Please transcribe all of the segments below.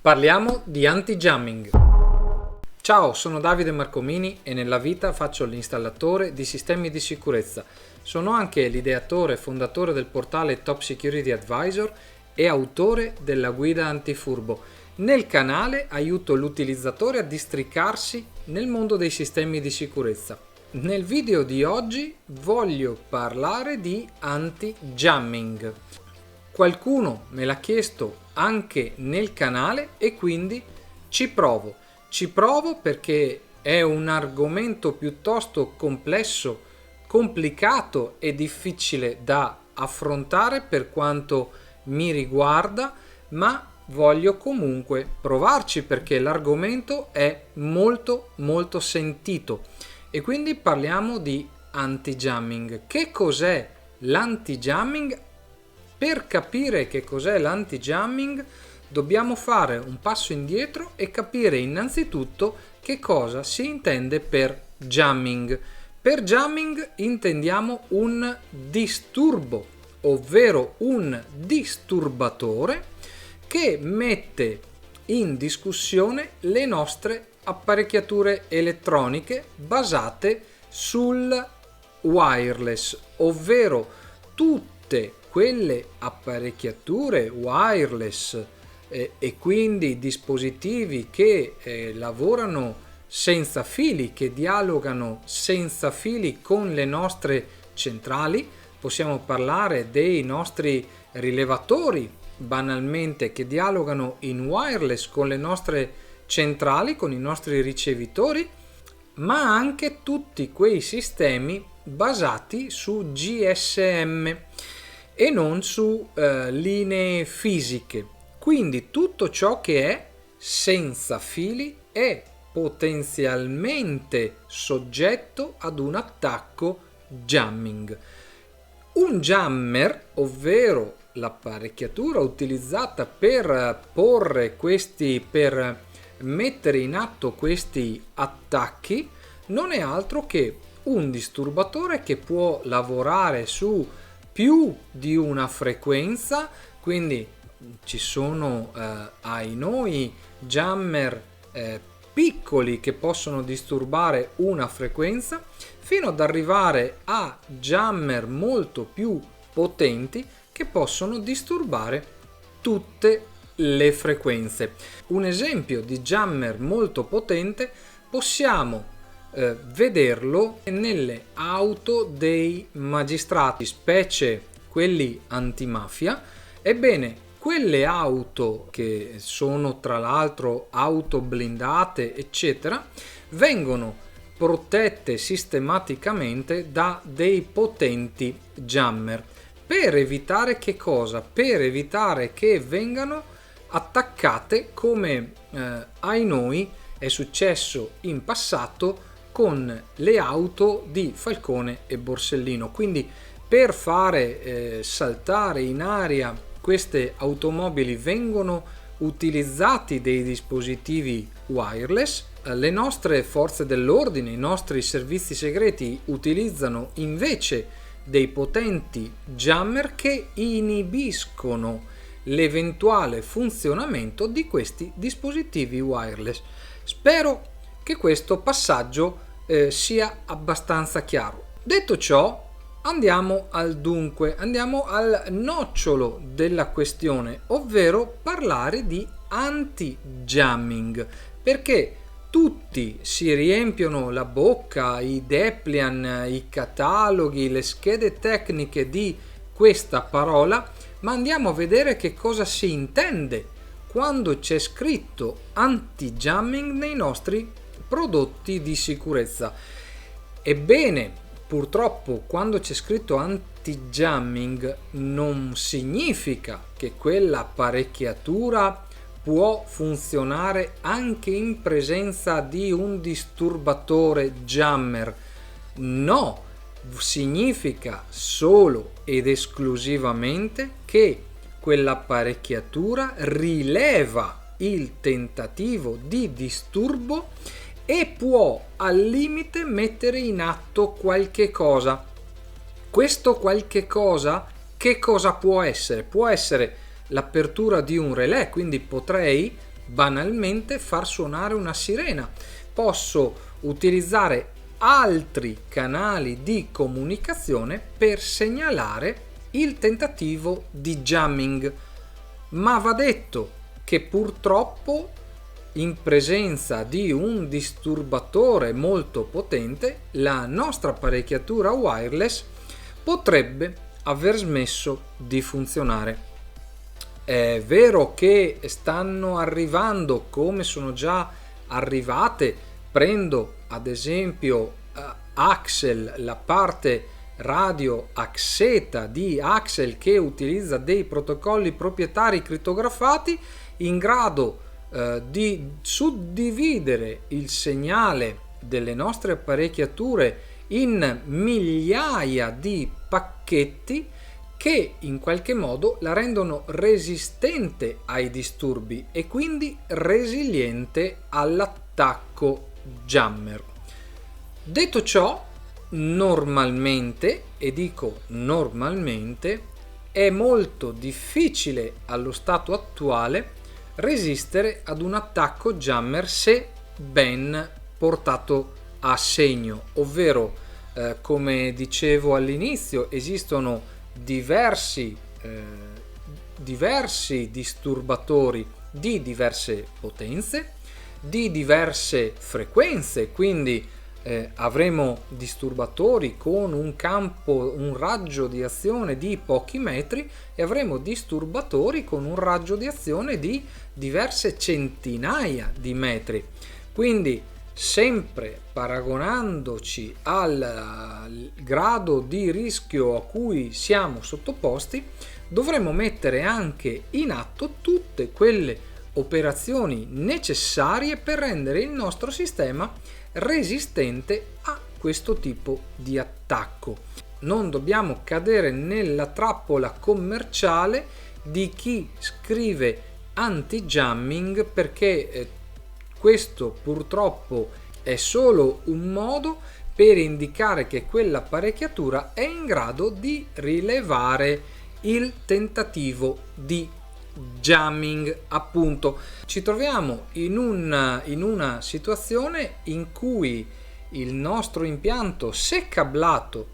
Parliamo di anti-jamming. Ciao, sono Davide Marcomini e nella vita faccio l'installatore di sistemi di sicurezza. Sono anche l'ideatore e fondatore del portale Top Security Advisor e autore della guida antifurbo. Nel canale aiuto l'utilizzatore a districarsi nel mondo dei sistemi di sicurezza. Nel video di oggi voglio parlare di anti-jamming. Qualcuno me l'ha chiesto anche nel canale e quindi ci provo. Ci provo perché è un argomento piuttosto complesso, complicato e difficile da affrontare per quanto mi riguarda, ma voglio comunque provarci perché l'argomento è molto sentito. E quindi parliamo di anti-jamming. Che cos'è l'anti-jamming? Per capire che cos'è l'anti-jamming dobbiamo fare un passo indietro e capire innanzitutto che cosa si intende per jamming. Per jamming intendiamo un disturbo, ovvero un disturbatore che mette in discussione le nostre apparecchiature elettroniche basate sul wireless, ovvero tutte quelle apparecchiature wireless e quindi dispositivi che lavorano senza fili, che dialogano senza fili con le nostre centrali. Possiamo parlare dei nostri rilevatori, banalmente, che dialogano in wireless con le nostre centrali, con i nostri ricevitori, ma anche tutti quei sistemi basati su GSM e non su linee fisiche. Quindi tutto ciò che è senza fili è potenzialmente soggetto ad un attacco jamming. Un jammer, ovvero l'apparecchiatura utilizzata per mettere in atto questi attacchi, non è altro che un disturbatore che può lavorare su più di una frequenza, quindi ci sono ai noi jammer piccoli che possono disturbare una frequenza, fino ad arrivare a jammer molto più potenti che possono disturbare tutte le frequenze. Un esempio di jammer molto potente possiamo vederlo nelle auto dei magistrati, specie quelli antimafia. Ebbene, quelle auto, che sono tra l'altro auto blindate eccetera, vengono protette sistematicamente da dei potenti jammer per evitare che cosa? Per evitare che vengano attaccate come ai noi è successo in passato con le auto di Falcone e Borsellino. Quindi per fare saltare in aria queste automobili vengono utilizzati dei dispositivi wireless. Le nostre forze dell'ordine, i nostri servizi segreti utilizzano invece dei potenti jammer che inibiscono l'eventuale funzionamento di questi dispositivi wireless. Spero che questo passaggio sia abbastanza chiaro. Detto ciò, andiamo al dunque, andiamo al nocciolo della questione, ovvero parlare di anti-jamming, perché tutti si riempiono la bocca, i Deplian, i cataloghi, le schede tecniche di questa parola, ma andiamo a vedere che cosa si intende quando c'è scritto anti-jamming nei nostri prodotti di sicurezza. Ebbene, purtroppo quando c'è scritto anti-jamming non significa che quell'apparecchiatura può funzionare anche in presenza di un disturbatore jammer. No, significa solo ed esclusivamente che quell'apparecchiatura rileva il tentativo di disturbo e può al limite mettere in atto qualche cosa. Questo qualche cosa che cosa può essere? Può essere l'apertura di un relè, quindi potrei banalmente far suonare una sirena, posso utilizzare altri canali di comunicazione per segnalare il tentativo di jamming. Ma va detto che purtroppo in presenza di un disturbatore molto potente, la nostra apparecchiatura wireless potrebbe aver smesso di funzionare. È vero che stanno arrivando, come sono già arrivate, prendo ad esempio Axel, la parte radio Axeta di Axel, che utilizza dei protocolli proprietari crittografati in grado di suddividere il segnale delle nostre apparecchiature in migliaia di pacchetti che in qualche modo la rendono resistente ai disturbi e quindi resiliente all'attacco jammer. Detto ciò, normalmente, e dico normalmente, è molto difficile allo stato attuale resistere ad un attacco jammer se ben portato a segno, ovvero come dicevo all'inizio, esistono diversi disturbatori di diverse potenze, di diverse frequenze, quindi avremo disturbatori con un raggio di azione di pochi metri e avremo disturbatori con un raggio di azione di diverse centinaia di metri. Quindi sempre paragonandoci al grado di rischio a cui siamo sottoposti, dovremo mettere anche in atto tutte quelle operazioni necessarie per rendere il nostro sistema resistente a questo tipo di attacco. Non dobbiamo cadere nella trappola commerciale di chi scrive anti-jamming, perché questo purtroppo è solo un modo per indicare che quell'apparecchiatura è in grado di rilevare il tentativo di jamming. Appunto, ci troviamo in una situazione in cui il nostro impianto, se cablato,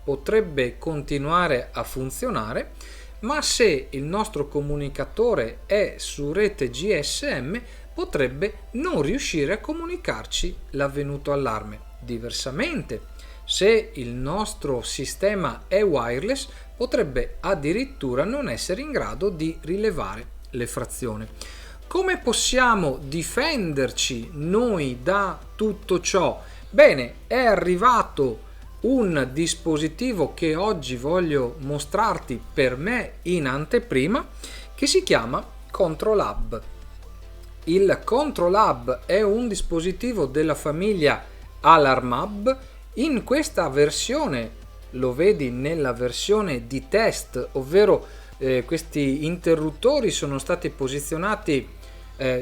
potrebbe continuare a funzionare, ma se il nostro comunicatore è su rete GSM potrebbe non riuscire a comunicarci l'avvenuto allarme. Diversamente, se il nostro sistema è wireless, potrebbe addirittura non essere in grado di rilevare le frazioni. Come possiamo difenderci noi da tutto ciò? Bene, è arrivato un dispositivo che oggi voglio mostrarti per me in anteprima, che si chiama ControlHub. Il ControlHub è un dispositivo della famiglia AlarmHub. In questa versione, lo vedi nella versione di test, ovvero questi interruttori sono stati posizionati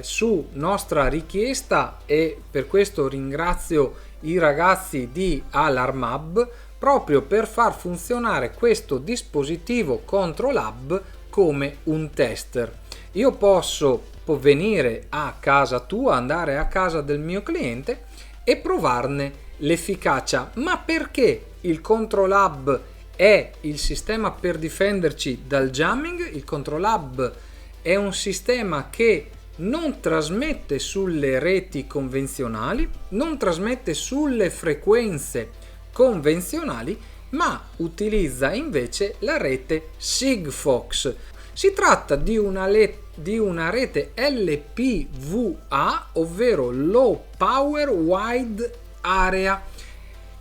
su nostra richiesta, e per questo ringrazio i ragazzi di AlarmHub proprio per far funzionare questo dispositivo ControlHub come un tester. Io posso venire a casa tua, andare a casa del mio cliente e provarne l'efficacia. Ma perché il ControlHub è il sistema per difenderci dal jamming? Il ControlHub è un sistema che non trasmette sulle reti convenzionali, non trasmette sulle frequenze convenzionali, ma utilizza invece la rete Sigfox. Si tratta di una rete LPWA, ovvero Low Power Wide Area,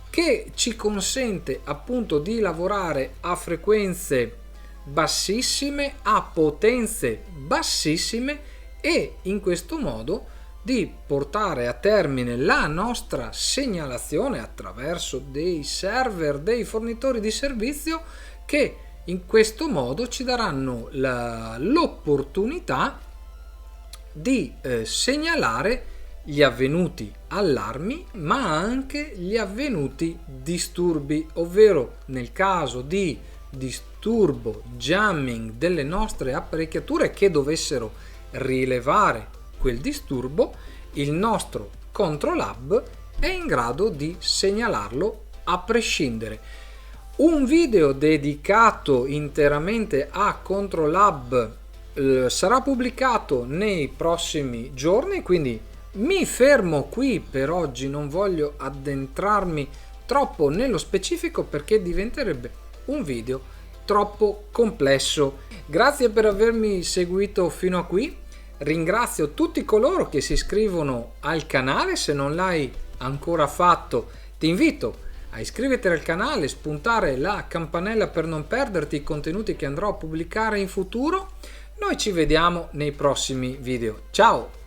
che ci consente appunto di lavorare a frequenze bassissime, a potenze bassissime, e in questo modo di portare a termine la nostra segnalazione attraverso dei server, dei fornitori di servizio, che in questo modo ci daranno l'opportunità di segnalare gli avvenuti allarmi, ma anche gli avvenuti disturbi, ovvero nel caso di disturbo jamming delle nostre apparecchiature che dovessero rilevare quel disturbo, il nostro Control Hub è in grado di segnalarlo a prescindere. Un video dedicato interamente a Control Hub sarà pubblicato nei prossimi giorni, quindi mi fermo qui per oggi, non voglio addentrarmi troppo nello specifico perché diventerebbe un video troppo complesso. Grazie per avermi seguito fino a qui, ringrazio tutti coloro che si iscrivono al canale. Se non l'hai ancora fatto, ti invito a iscriverti al canale, spuntare la campanella per non perderti i contenuti che andrò a pubblicare in futuro. Noi ci vediamo nei prossimi video. Ciao!